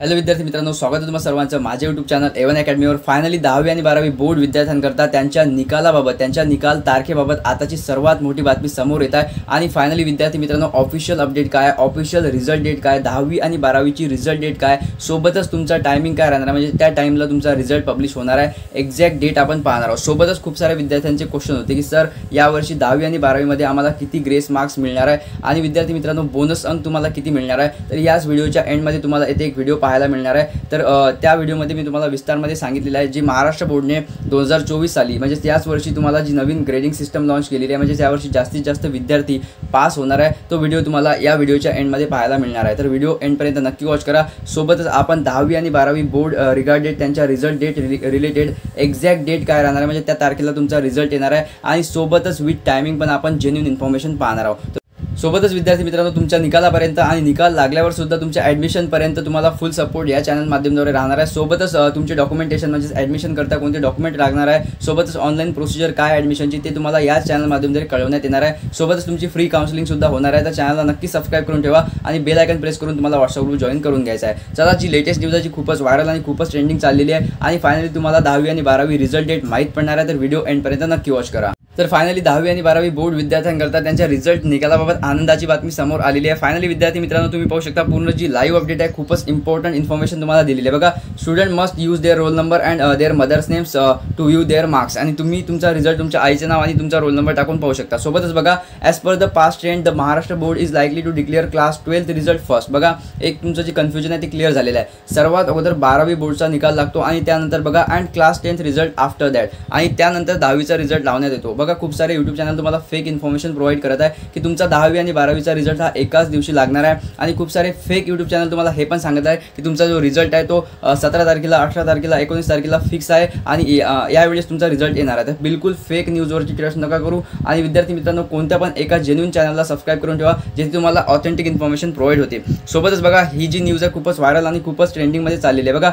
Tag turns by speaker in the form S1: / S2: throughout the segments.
S1: Hello विद्यार्थी मित्रांनो, स्वागत आहे तुम्हा सर्वांचं माझ्या यूट्यूब चॅनल A1 अकॅडमीवर। फायनली 10वी आणि 12वी बोर्ड विद्यार्थ्यांकरता त्यांच्या निकालाबाबत, त्यांच्या निकाल तारखेबाबत आताची सर्वात मोठी बातमी समोर येत आहे। आणि फायनली विद्यार्थी मित्रांनो, ऑफिशियल अपडेट काय, ऑफिशियल रिझल्ट डेट काय, 10वी आणि 12वीची रिझल्ट डेट काय, सोबतच तुमचा टायमिंग काय राहणार, म्हणजे त्या टाइमला तुमचा रिझल्ट पब्लिश होणार आहे, एक्झॅक्ट डेट आपण पाहणार आहोत। सोबतच खूप सारे विद्यार्थ्यांचे क्वेश्चन होते की सर यावर्षी 10वी आणि 12वी मध्ये आम्हाला किती ग्रेस मार्क्स मिळणार आहे आणि विद्यार्थी मित्रांनो बोनस अंक तुम्हाला किती मिळणार आहे। तर याच व्हिडिओच्या एंडमध्ये तुम्हाला इथे एक व्हिडिओ पाहायला मिळणार आहे। तर त्या व्हिडिओमध्ये मी तुम्हाला विस्तारमध्ये सांगितलेलं आहे, जी महाराष्ट्र बोर्डने 2024 साली म्हणजे त्याच वर्षी तुम्हाला जी नवीन ग्रेडिंग सिस्टम लॉन्च केलेली आहे, म्हणजे यावर्षी जास्तीत जास्त विद्यार्थी पास होणार आहे, तो व्हिडिओ तुम्हाला या व्हिडिओच्या एंडमध्ये पाहायला मिळणार आहे। तर व्हिडिओ एंडपर्यंत नक्की वॉच करा। सोबतच आपण 10वी आणि 12वी बोर्ड रिगार्डेड त्यांच्या result date related exact date काय राहणार आहे, म्हणजे त्या तारखेला तुमचा रिझल्ट येणार आहे, आणि सोबतच विथ टायमिंग पण आपण जेन्युइन इन्फॉर्मेशन पाहणार आहोत। सोबतच विद्यार्थी मित्रांनो, तुमच्या निकालापर्यंत आणि निकाल लागल्यावर सुद्धा तुमच्या ॲडमिशनपर्यंत तुम्हाला फुल सपोर्ट या चॅनल माध्यमाद्वारे राहणार आहे। सोबतच तुमचे डॉक्युमेंटेशन म्हणजे ॲडमिशन करता कोणते डॉक्युमेंट लागणार आहे, सोबतच ऑनलाईन प्रोसिजर काय ॲडमिशनची ते तुम्हाला या चॅनल माध्यमाद्वारे कळवण्यात येणार आहे। सोबतच तुमची फ्री काउन्सिलिंग सुद्धा होणार आहे। तर चॅनलला नक्की सबस्क्राईब करून ठेवा आणि बेल आयकन प्रेस करून तुम्हाला व्हॉट्सअप ग्रुप जॉईन करून घ्यायचा आहे। चला, जी लेटेस्ट न्यूज आहे जी खूपच व्हायरल आणि खूपच ट्रेंडिंग चाललेली आहे, आणि फायनली तुम्हाला 10वी आणि 12वी रिझल्ट डेट माहीत पडणार आहे। तर व्हिडिओ एंडपर्यंत नक्की वॉच करा। तर फायनली 10वी आणि 12वी बोर्ड विद्यार्थ्यांकरता त्यांच्या रिझल्ट निकालाबाबत आनंदाची बातमी समोर आलेली आहे। फायनली विद्यार्थी मित्रांनो, तुम्ही पाहू शकता पूर्ण जी लाईव्ह अपडेट आहे, खूपच इंपॉर्टंट इन्फॉर्मेशन तुम्हाला दिलेली आहे। बघा, student must use their roll number and their mothers names to view their marks, आणि तुम्ही तुमचा रिझल्ट तुमच्या आईचे नाव आणि तुमचा रोल नंबर टाकून पाहू शकता। सोबतच बघा, as per the past trend the Maharashtra board is likely to declare class 12th result first. बघा, एक तुमचं जे कन्फ्युजन आहे ते क्लिअर झालेलं आहे। सर्वात अगोदर 12वी बोर्डचा निकाल लागतो, आणि त्यानंतर बघा and class 10th result after that, आणि त्यानंतर 10वीचा रिझल्ट लावण्यात येतो। बघा, खूप सारे यूट्यूब चॅनल तुम्हाला फेक इन्फॉर्मेशन प्रोव्हाइड करत आहे की तुमचा 10वी आणि 12वीचा रिझल्ट हा एकाच दिवशी लागणार आहे, आणि खूप सारे फेक यूट्यूब चॅनल तुम्हाला हे पण सांगत आहे की तुमचा जो रिझल्ट आहे तो 17 तारखेला, 18 तारखेला, 19 तारखेला फिक्स आहे, आणि यावेळेस तुमचा रिझल्ट येणार आहे। तर बिलकुल फेक न्यूजवरची ट्रस्ट नका करू, आणि विद्यार्थी मित्रांनो कोणत्या पण एका जेन्युइन चॅनलला सबस्क्राईब करून ठेवा, जेथे तुम्हाला ऑथेंटिक इन्फॉर्मेशन प्रोव्हाइड होते। सोबतच बघा, ही जी न्यूज आहे खूपच व्हायरल आणि खूपच ट्रेंडिंगमध्ये चाललेली आहे। बघा,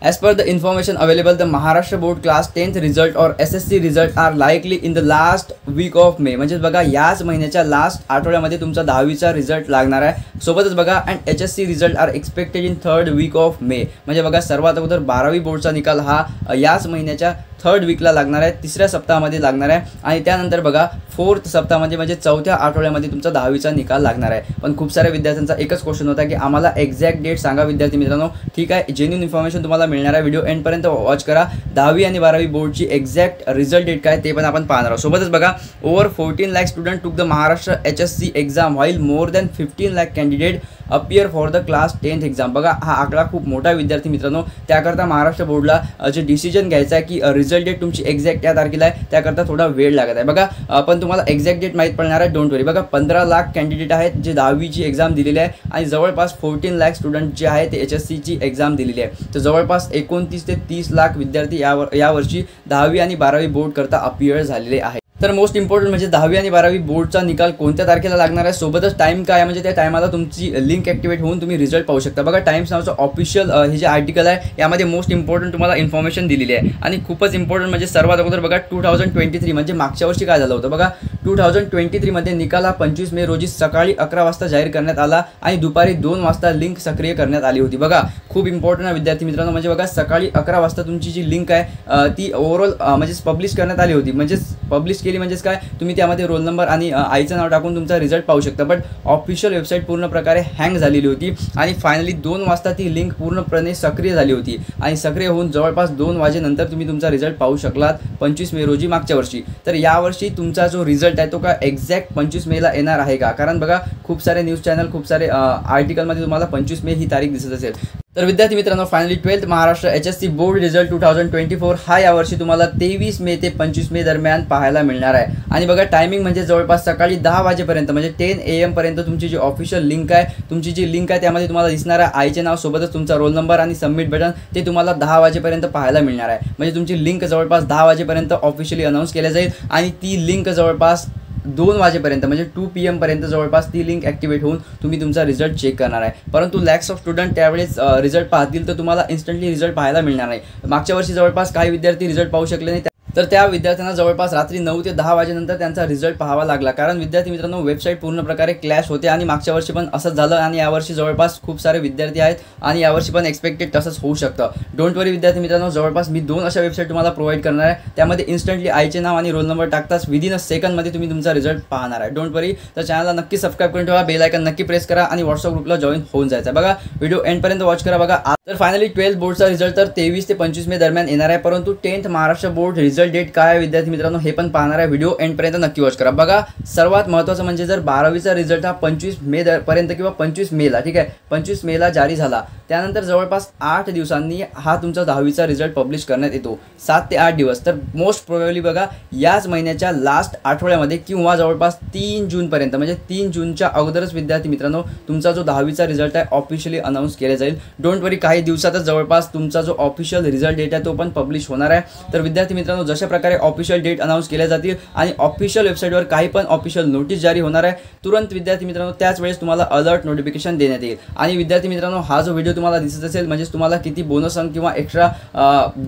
S1: as per the information available, the Maharashtra Board Class 10th result or SSC result are likely in the last week of May, म्हणजे बघा याच महिन्याच्या लास्ट आठवड्यामध्ये तुमचा 10वीचा रिझल्ट लागणार आहे। सोबतच बघा, and HSC result are expected in 3rd week of May, म्हणजे बघा सर्वात अगोदर 12वी बोर्डचा निकाल हा याच महिन्याच्या 3rd वीकला लागणार आहे, 3ऱ्या सप्ताहामध्ये लागणार आहे, आणि त्यानंतर बघा 4th सप्ताहामध्ये म्हणजे 4थ्या आठवड्यामध्ये तुमचा 10वीचा निकाल लागणार आहे। पण खूप साऱ्या विद्यार्थ्यांचा एकच क्वेश्चन होता की आम्हाला एक्झॅक्ट डेट सांगा विद्यार्थी मित्रांनो। ठीक आहे, जेन्युइन इन्फॉर्मेशन तुम्हाला मिळणार आहे, व्हिडिओ एंडपर्यंत वॉच करा। 10वी आणि 12वी बोर्डची एक्झॅक्ट रिझल्ट डेट काय ते पण आपण पाहणार आहोत। सोबतच बघा, over 14 lakh student took the Maharashtra HSC exam while more than 15 lakh candidate appear for the class 10th exam. बघा, हा आकडा खूप मोठा विद्यार्थी मित्रांनो, त्याकरता महाराष्ट्र बोर्डला जे डिसिजन घ्यायचा आहे की रिझल्ट डेट तुमची एक्झॅक्ट या तारखेला आहे, त्याकरता थोडा वेळ लागत आहे। बघा, पण तुम्हाला एक्झॅक्ट डेट माहीत पडणार आहे, डोंट वरी। बघा, 15 लाख कॅन्डिडेट आहेत जे 10वीची एक्झाम दिलेली आहे, आणि जवळपास 14 लाख स्टुडंट जे आहेत ते HSCची एक्झाम दिलेली आहे। तर जवळपास 29 ते 30 लाख विद्यार्थी यावर्षी 10वी आणि 12वी बोर्ड करता अपियर झालेले आहेत। तर मोस्ट इम्पॉर्टंट म्हणजे 10वी आणि 12वी बोर्डचा निकाल कोणत्या तारखेला लागणार आहे, सोबतच टाइम काय, म्हणजे त्या टायमाला तुमची लिंक ॲक्टिवेट होऊन तुम्ही रिझल्ट पाहू शकता। बघा, टाइम्स नावाचं ऑफिशियल हे जे आर्टिकल आहे यामध्ये मोस्ट इम्पॉर्टंट तुम्हाला इन्फॉर्मेशन दिलेली आहे, आणि खूपच इम्पॉर्टंट म्हणजे सर्वात अगोदर बघा 2023 म्हणजे मागच्या वर्षी काय झालं होतं। बघा, 2023 मध्ये निकाल हा 25 मे रोजी सकाळी 11 वाजता जाहीर करण्यात आला, आणि दुपारी 2 वाजता लिंक सक्रिय करण्यात आली होती। बघा, खूप इम्पॉर्टंट आहे विद्यार्थी मित्रांनो, म्हणजे बघा सकाळी 11 वाजता तुमची जी लिंक आहे ती ओव्हरऑल म्हणजे पब्लिश करण्यात आली होती। म्हणजे पब्लिश केली म्हणजेच काय, तुम्ही त्यामध्ये रोल नंबर आणि आईचं नाव टाकून तुमचा रिझल्ट पाहू शकता। बट ऑफिशियल वेबसाईट पूर्ण प्रकारे हँग झालेली होती, आणि फायनली 2 वाजता ती लिंक पूर्णपणे सक्रिय झाली होती, आणि सक्रिय होऊन जवळपास 2 वाजेनंतर तुम्ही तुमचा रिझल्ट पाहू शकलात 25 मे रोजी मागच्या वर्षी। तर यावर्षी तुमचा जो रिझल्ट आहे तो का एक्झॅक्ट 25 मेला येणार आहे का, कारण बघा खूप सारे न्यूज चॅनल, खूप सारे आर्टिकलमध्ये तुम्हाला 25 मे ही तारीख दिसत असेल। तर विद्यार्थी मित्रांनो, finally 12th Maharashtra HSC board result 2024 हा यावर्षी तुम्हाला 23 मे ते 25 मे दरम्यान पाहायला मिळणार आहे, आणि बघा टायमिंग म्हणजे जवळपास सकाळी 10 वाजेपर्यंत म्हणजे 10 AM पर्यंत तुमची जी ऑफिशियल लिंक आहे, तुमची जी लिंक आहे त्यामध्ये तुम्हाला दिसणार आहे आईचे नाव, सोबतच तुमचा रोल नंबर आणि सबमिट बटन, ते तुम्हाला 10 वाजेपर्यंत पाहायला मिळणार आहे। म्हणजे तुमची लिंक जवळपास 10 वाजेपर्यंत ऑफिशियली अनाऊन्स केल्या जाईल, आणि ती लिंक जवळपास 2 वाजेपर्यंत म्हणजे 2 PM पर्यंत जवळपास ती लिंक ॲक्टिवेट होऊन तुम्ही तुमचा रिझल्ट चेक करणार आहे। परंतु लॅक्स ऑफ स्टुडंट त्यावेळेस रिझल्ट पाहतील तर तुम्हाला इन्स्टंटली रिझल्ट पाहायला मिळणार नाही। मागच्या वर्षी जवळपास काही विद्यार्थी रिझल्ट पाहू शकले नाही, तर त्या विद्यार्थ्यांना जवळपास रात्री 9 ते 10 वाजेनंतर त्यांचा रिझल्ट पाहावा लागला, कारण विद्यार्थी मित्रांनो वेबसाईट पूर्ण प्रकारे क्लॅश होते आणि मागच्या वर्षी पण असंच झालं आणि यावर्षी जवळपास खूप सारे विद्यार्थी आहेत आणि यावर्षी पण एक्सपेक्टेड तसंच होऊ शकतं. डोंट वरी विद्यार्थी मित्रांनो, जवळपास मी 2 अशा वेबसाईट तुम्हाला प्रोव्हाइड करणार आहे. त्यामध्ये इन्स्टंटली आईचे नाव आणि रोल नंबर टाकताच विदिन अ सेकंडमध्ये तुम्ही तुमचा रिझल्ट पाहणार आहे. डोंट वरी. तर चॅनलला नक्की सबस्क्राईब करून ठेवा, बेल आयकन नक्की प्रेस करा आणि व्हॉट्सअप ग्रुपला जॉईन होऊन जायचं. बघा व्हिडिओ एंडपर्यंत वॉच करा. बघा तर फायनली 12th बोर्डचा रिझल्ट तर 23 ते 25 मे दरम्यान येणार आहे, परंतु 10th Maharashtra board result date काय आहे विद्यार्थी मित्रांनो हे पण पाहणार आहे. व्हिडिओ एंडपर्यंत नक्की वॉच करा. बघा सर्वात महत्त्वाचं म्हणजे जर 12वीचा रिझल्ट हा 25 मे पर्यंत किंवा 25 मेला, ठीक आहे, 25 मेला जारी झाला, त्यानंतर जवळपास 8 दिवसांनी हा तुमचा 10वीचा रिझल्ट पब्लिश करण्यात येतो. 7 ते 8 दिवस. तर मोस्ट प्रोबेबली बघा याच महिन्याच्या लास्ट आठवड्यामध्ये किंवा जवळपास 3 जूनपर्यंत, म्हणजे 3 जूनच्या अगोदरच विद्यार्थी मित्रांनो तुमचा जो 10वीचा रिझल्ट आहे ऑफिशियली अनाऊन्स केला जाईल. डोंट वरी, काही दिवसातच जवळपास तुमचा जो ऑफिशियल रिझल्ट डेट आहे तो पण पब्लिश होणार आहे. तर विद्यार्थी मित्रांनो जशा प्रकारे ऑफिशियल डेट अनाऊन्स केल्या जातील आणि ऑफिशियल वेबसाईटवर काही पण ऑफिशियल नोटीस जारी होणार आहे, तुरंत विद्यार्थी मित्रांनो त्याच वेळेस तुम्हाला अलर्ट नोटिफिकेशन देण्यात येईल. आणि विद्यार्थी मित्रांनो हा जो व्हिडिओ तुम्हाला दिसत असेल, म्हणजे तुम्हाला किती बोनस अंक किंवा एक्स्ट्रा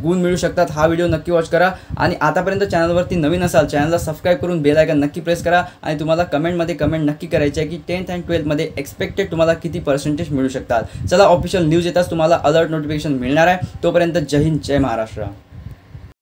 S1: गुण मिळू शकतात, हा व्हिडिओ नक्की वॉच करा. आणि आतापर्यंत चॅनलवरती नवीन असाल चॅनलला सबस्क्राईब करून बेल आयकन नक्की प्रेस करा. आणि तुम्हाला कमेंटमध्ये कमेंट नक्की करायची आहे की 10th आणि 12th मध्ये एक्सपेक्टेड तुम्हाला किती पर्सेंटेज मिळू शकतात. चला ऑफिशियल न्यूज येताच तुम्हाला अलर्ट नोटिफिकेशन मिळणार आहे. तोपर्यंत जय हिंद, जय महाराष्ट्र.